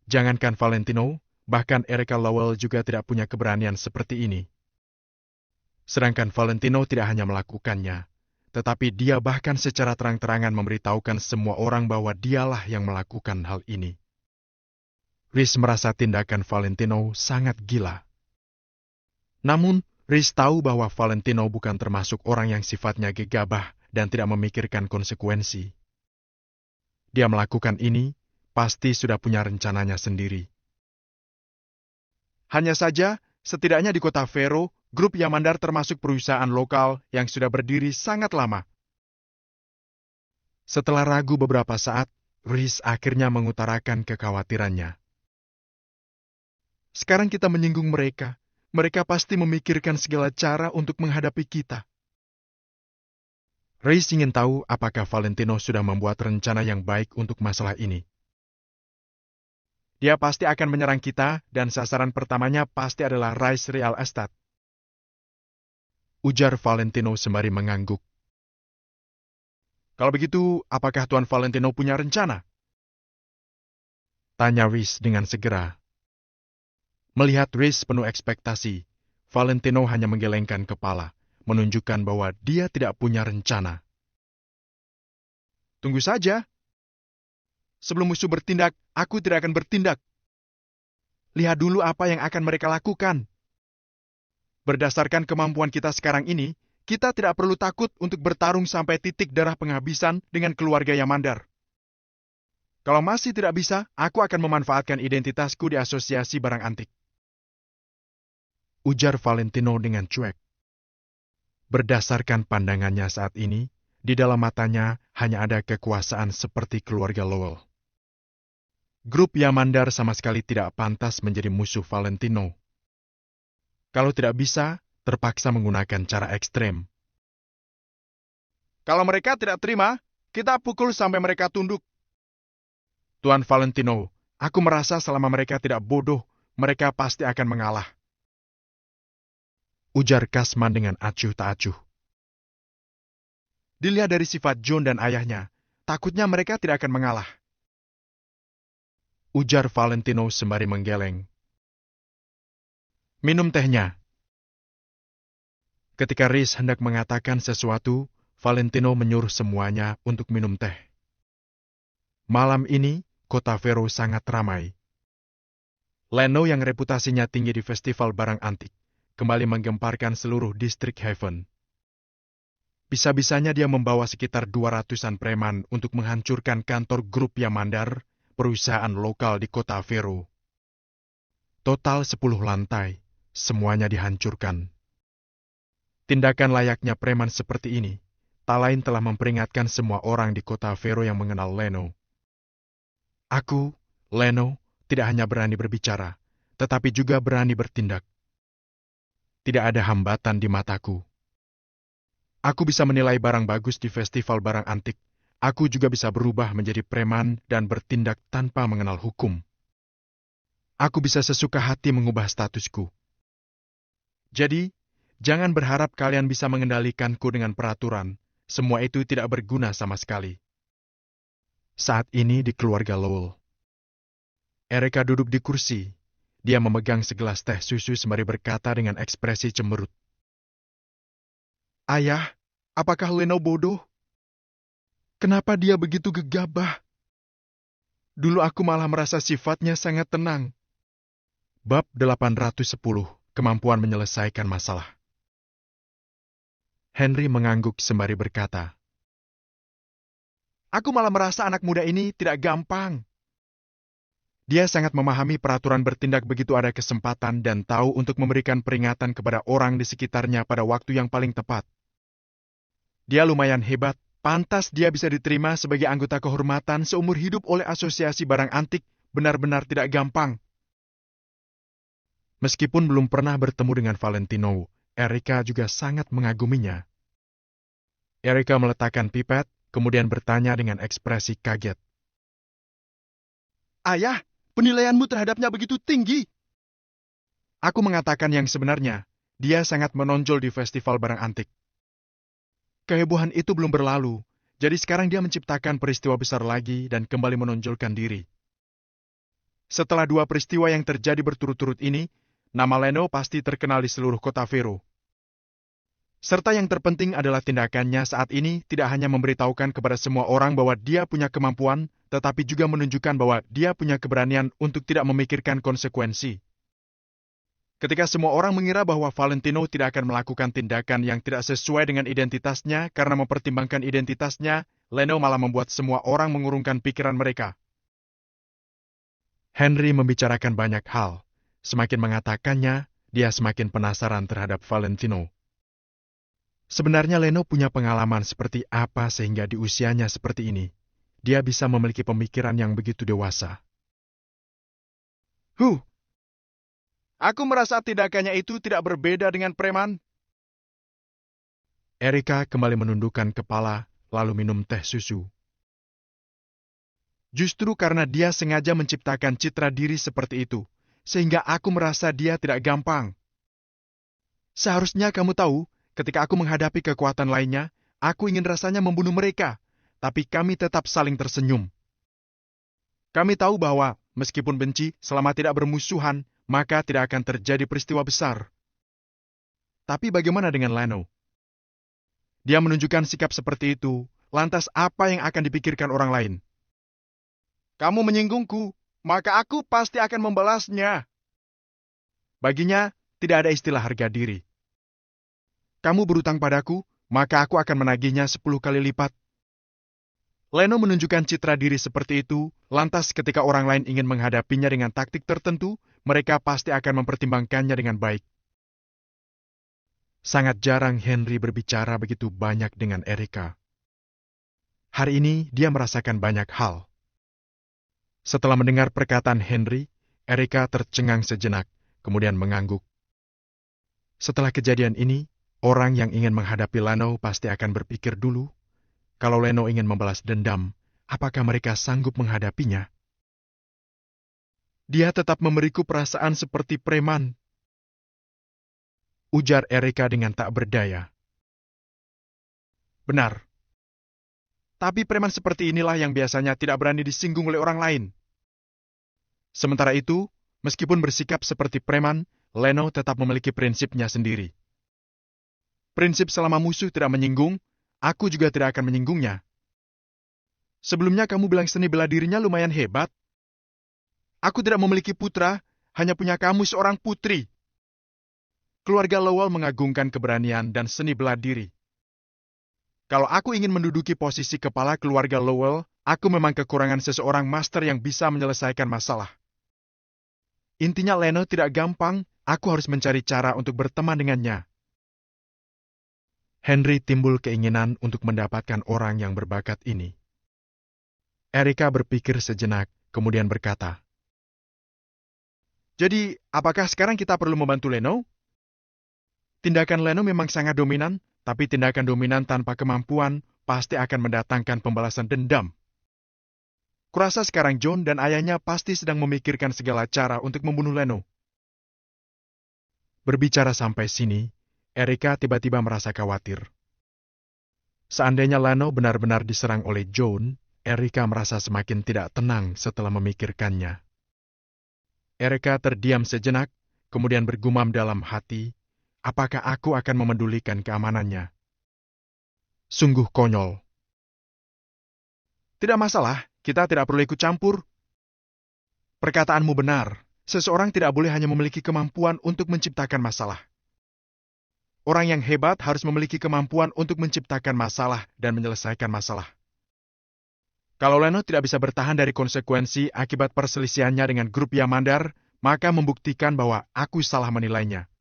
Jangankan Valentino, bahkan Erica Lowell juga tidak punya keberanian seperti ini. Sedangkan Valentino tidak hanya melakukannya, tetapi dia bahkan secara terang-terangan memberitahukan semua orang bahwa dialah yang melakukan hal ini. Reis merasa tindakan Valentino sangat gila. Namun, Reis tahu bahwa Valentino bukan termasuk orang yang sifatnya gegabah dan tidak memikirkan konsekuensi. Dia melakukan ini, pasti sudah punya rencananya sendiri. Hanya saja, setidaknya di kota Vero, grup Yamandar termasuk perusahaan lokal yang sudah berdiri sangat lama. Setelah ragu beberapa saat, Rhys akhirnya mengutarakan kekhawatirannya. Sekarang kita menyinggung mereka. Mereka pasti memikirkan segala cara untuk menghadapi kita. Rhys ingin tahu apakah Valentino sudah membuat rencana yang baik untuk masalah ini. Dia pasti akan menyerang kita dan sasaran pertamanya pasti adalah Rise Real Estate. Ujar Valentino sembari mengangguk. Kalau begitu, apakah Tuan Valentino punya rencana? Tanya Rhys dengan segera. Melihat Rhys penuh ekspektasi, Valentino hanya menggelengkan kepala, menunjukkan bahwa dia tidak punya rencana. Tunggu saja. Sebelum musuh bertindak, aku tidak akan bertindak. Lihat dulu apa yang akan mereka lakukan. Berdasarkan kemampuan kita sekarang ini, kita tidak perlu takut untuk bertarung sampai titik darah penghabisan dengan keluarga Yamandar. Kalau masih tidak bisa, aku akan memanfaatkan identitasku di asosiasi barang antik. Ujar Valentino dengan cuek. Berdasarkan pandangannya saat ini, di dalam matanya hanya ada kekuasaan seperti keluarga Lowell. Grup Yamandar sama sekali tidak pantas menjadi musuh Valentino. Kalau tidak bisa, terpaksa menggunakan cara ekstrem. Kalau mereka tidak terima, kita pukul sampai mereka tunduk. Tuan Valentino, aku merasa selama mereka tidak bodoh, mereka pasti akan mengalah. Ujar Kasman dengan acuh tak acuh. Dilihat dari sifat John dan ayahnya, takutnya mereka tidak akan mengalah. Ujar Valentino sembari menggeleng. Minum tehnya. Ketika Rhys hendak mengatakan sesuatu, Valentino menyuruh semuanya untuk minum teh. Malam ini, kota Vero sangat ramai. Leno yang reputasinya tinggi di festival barang antik, kembali menggemparkan seluruh distrik Haven. Bisa-bisanya dia membawa sekitar 200-an preman untuk menghancurkan kantor grup Yamandar, perusahaan lokal di kota Vero. Total 10 lantai, semuanya dihancurkan. Tindakan layaknya preman seperti ini, tak lain telah memperingatkan semua orang di kota Vero yang mengenal Leno. Aku, Leno, tidak hanya berani berbicara, tetapi juga berani bertindak. Tidak ada hambatan di mataku. Aku bisa menilai barang bagus di festival barang antik. Aku juga bisa berubah menjadi preman dan bertindak tanpa mengenal hukum. Aku bisa sesuka hati mengubah statusku. Jadi, jangan berharap kalian bisa mengendalikanku dengan peraturan. Semua itu tidak berguna sama sekali. Saat ini di keluarga Lowell. Erika duduk di kursi. Dia memegang segelas teh susu sembari berkata dengan ekspresi cemberut. Ayah, apakah Leno bodoh? Kenapa dia begitu gegabah? Dulu aku malah merasa sifatnya sangat tenang. Bab 810, kemampuan menyelesaikan masalah. Henry mengangguk sembari berkata, Aku malah merasa anak muda ini tidak gampang. Dia sangat memahami peraturan bertindak begitu ada kesempatan dan tahu untuk memberikan peringatan kepada orang di sekitarnya pada waktu yang paling tepat. Dia lumayan hebat. Pantas dia bisa diterima sebagai anggota kehormatan seumur hidup oleh asosiasi barang antik, benar-benar tidak gampang. Meskipun belum pernah bertemu dengan Valentino, Erika juga sangat mengaguminya. Erika meletakkan pipet, kemudian bertanya dengan ekspresi kaget. Ayah, penilaianmu terhadapnya begitu tinggi. Aku mengatakan yang sebenarnya, dia sangat menonjol di festival barang antik. Kehebohan itu belum berlalu, jadi sekarang dia menciptakan peristiwa besar lagi dan kembali menonjolkan diri. Setelah 2 peristiwa yang terjadi berturut-turut ini, nama Leno pasti terkenal di seluruh kota Vero. Serta yang terpenting adalah tindakannya saat ini tidak hanya memberitahukan kepada semua orang bahwa dia punya kemampuan, tetapi juga menunjukkan bahwa dia punya keberanian untuk tidak memikirkan konsekuensi. Ketika semua orang mengira bahwa Valentino tidak akan melakukan tindakan yang tidak sesuai dengan identitasnya karena mempertimbangkan identitasnya, Leno malah membuat semua orang mengurungkan pikiran mereka. Henry membicarakan banyak hal. Semakin mengatakannya, dia semakin penasaran terhadap Valentino. Sebenarnya Leno punya pengalaman seperti apa sehingga di usianya seperti ini, dia bisa memiliki pemikiran yang begitu dewasa. Aku merasa tindakannya itu tidak berbeda dengan preman. Erika kembali menundukkan kepala, lalu minum teh susu. Justru karena dia sengaja menciptakan citra diri seperti itu, sehingga aku merasa dia tidak gampang. Seharusnya kamu tahu, ketika aku menghadapi kekuatan lainnya, aku ingin rasanya membunuh mereka, tapi kami tetap saling tersenyum. Kami tahu bahwa, meskipun benci, selama tidak bermusuhan, maka tidak akan terjadi peristiwa besar. Tapi bagaimana dengan Leno? Dia menunjukkan sikap seperti itu, lantas apa yang akan dipikirkan orang lain? Kamu menyinggungku, maka aku pasti akan membalasnya. Baginya, tidak ada istilah harga diri. Kamu berutang padaku, maka aku akan menagihnya 10 kali lipat. Leno menunjukkan citra diri seperti itu, lantas ketika orang lain ingin menghadapinya dengan taktik tertentu, mereka pasti akan mempertimbangkannya dengan baik. Sangat jarang Henry berbicara begitu banyak dengan Erika. Hari ini dia merasakan banyak hal. Setelah mendengar perkataan Henry, Erika tercengang sejenak, kemudian mengangguk. Setelah kejadian ini, orang yang ingin menghadapi Leno pasti akan berpikir dulu, kalau Leno ingin membalas dendam, apakah mereka sanggup menghadapinya? Dia tetap memberiku perasaan seperti preman, ujar Erika dengan tak berdaya. Benar. Tapi preman seperti inilah yang biasanya tidak berani disinggung oleh orang lain. Sementara itu, meskipun bersikap seperti preman, Leno tetap memiliki prinsipnya sendiri. Prinsip selama musuh tidak menyinggung, aku juga tidak akan menyinggungnya. Sebelumnya kamu bilang seni bela dirinya lumayan hebat. Aku tidak memiliki putra, hanya punya kamu seorang putri. Keluarga Lowell mengagungkan keberanian dan seni bela diri. Kalau aku ingin menduduki posisi kepala keluarga Lowell, aku memang kekurangan seseorang master yang bisa menyelesaikan masalah. Intinya Leno tidak gampang, aku harus mencari cara untuk berteman dengannya. Henry timbul keinginan untuk mendapatkan orang yang berbakat ini. Erika berpikir sejenak, kemudian berkata, "Jadi, apakah sekarang kita perlu membantu Leno?" Tindakan Leno memang sangat dominan, tapi tindakan dominan tanpa kemampuan pasti akan mendatangkan pembalasan dendam. Kurasa sekarang John dan ayahnya pasti sedang memikirkan segala cara untuk membunuh Leno. Berbicara sampai sini, Erika tiba-tiba merasa khawatir. Seandainya Leno benar-benar diserang oleh John, Erika merasa semakin tidak tenang setelah memikirkannya. Erika terdiam sejenak, kemudian bergumam dalam hati, apakah aku akan memedulikan keamanannya? Sungguh konyol. Tidak masalah, kita tidak perlu ikut campur. Perkataanmu benar, seseorang tidak boleh hanya memiliki kemampuan untuk menciptakan masalah. Orang yang hebat harus memiliki kemampuan untuk menciptakan masalah dan menyelesaikan masalah. Kalau Leno tidak bisa bertahan dari konsekuensi akibat perselisihannya dengan grup Yamandar, maka membuktikan bahwa aku salah menilainya.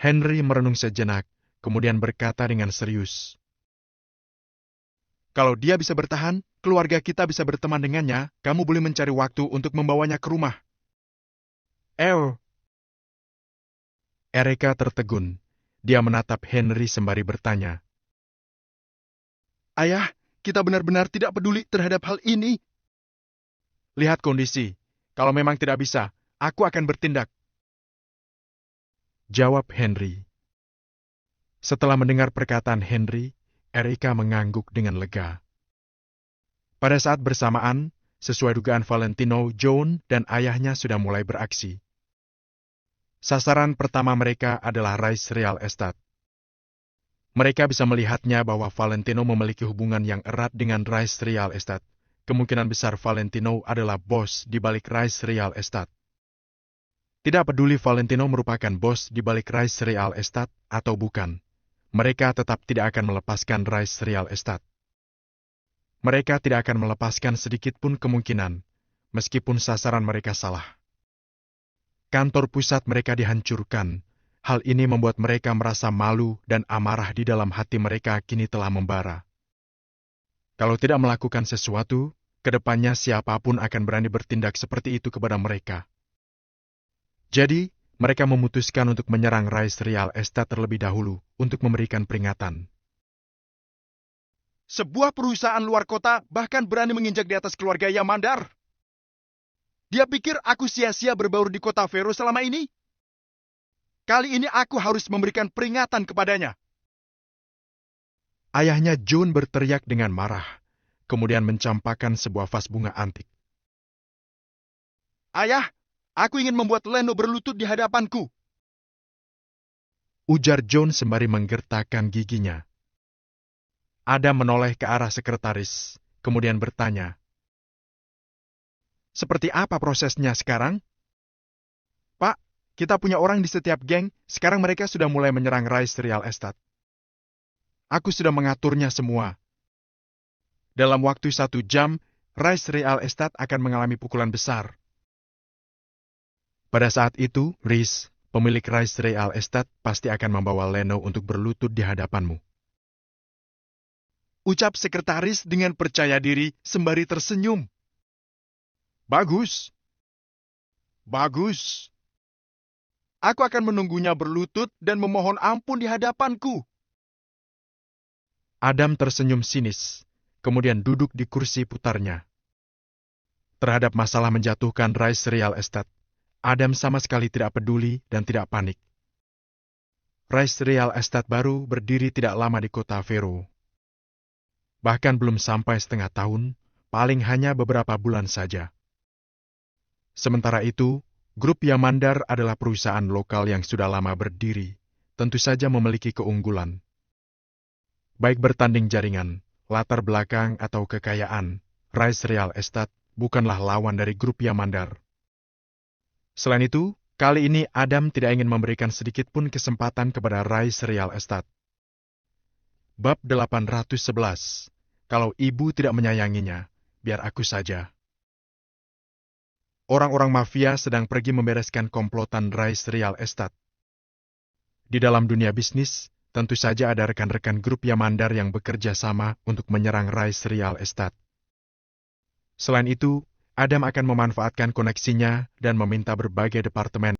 Henry merenung sejenak, kemudian berkata dengan serius, "Kalau dia bisa bertahan, keluarga kita bisa berteman dengannya, kamu boleh mencari waktu untuk membawanya ke rumah." Erika tertegun. Dia menatap Henry sembari bertanya, "Ayah, kita benar-benar tidak peduli terhadap hal ini." "Lihat kondisi. Kalau memang tidak bisa, aku akan bertindak," jawab Henry. Setelah mendengar perkataan Henry, Erika mengangguk dengan lega. Pada saat bersamaan, sesuai dugaan Valentino, John dan ayahnya sudah mulai beraksi. Sasaran pertama mereka adalah Rice Real Estate. Mereka bisa melihatnya bahwa Valentino memiliki hubungan yang erat dengan Rice Real Estate. Kemungkinan besar Valentino adalah bos di balik Rice Real Estate. Tidak peduli Valentino merupakan bos di balik Rice Real Estate atau bukan, mereka tetap tidak akan melepaskan Rice Real Estate. Mereka tidak akan melepaskan sedikit pun kemungkinan, meskipun sasaran mereka salah. Kantor pusat mereka dihancurkan, Hal ini membuat mereka merasa malu dan amarah di dalam hati mereka kini telah membara. Kalau tidak melakukan sesuatu, kedepannya siapapun akan berani bertindak seperti itu kepada mereka. Jadi, mereka memutuskan untuk menyerang Rice Real Estate terlebih dahulu untuk memberikan peringatan. Sebuah perusahaan luar kota bahkan berani menginjak di atas keluarga Yamandar. Dia pikir aku sia-sia berbaur di kota Vero selama ini? Kali ini aku harus memberikan peringatan kepadanya. Ayahnya John berteriak dengan marah, kemudian mencampakkan sebuah vas bunga antik. Ayah, aku ingin membuat Leno berlutut di hadapanku. Ujar John sembari menggertakkan giginya. Adam menoleh ke arah sekretaris, kemudian bertanya, "Seperti apa prosesnya sekarang?" "Pak, kita punya orang di setiap geng, sekarang mereka sudah mulai menyerang Rice Real Estate. Aku sudah mengaturnya semua. Dalam waktu 1 jam, Rice Real Estate akan mengalami pukulan besar." Pada saat itu, Riz, pemilik Rice Real Estate, pasti akan membawa Leno untuk berlutut di hadapanmu. Ucap sekretaris dengan percaya diri sembari tersenyum. Bagus. Bagus. Aku akan menunggunya berlutut dan memohon ampun di hadapanku. Adam tersenyum sinis, kemudian duduk di kursi putarnya. Terhadap masalah menjatuhkan Rice Real Estate, Adam sama sekali tidak peduli dan tidak panik. Rice Real Estate baru berdiri tidak lama di kota Vero. Bahkan belum sampai setengah tahun, paling hanya beberapa bulan saja. Sementara itu, Grup Yamandar adalah perusahaan lokal yang sudah lama berdiri, tentu saja memiliki keunggulan. Baik bertanding jaringan, latar belakang atau kekayaan, Rice Real Estate bukanlah lawan dari Grup Yamandar. Selain itu, kali ini Adam tidak ingin memberikan sedikit pun kesempatan kepada Rice Real Estate. Bab 811. Kalau ibu tidak menyayanginya, biar aku saja. Orang-orang mafia sedang pergi membereskan komplotan Rice Real Estate. Di dalam dunia bisnis, tentu saja ada rekan-rekan grup Yamandar yang bekerja sama untuk menyerang Rice Real Estate. Selain itu, Adam akan memanfaatkan koneksinya dan meminta berbagai departemen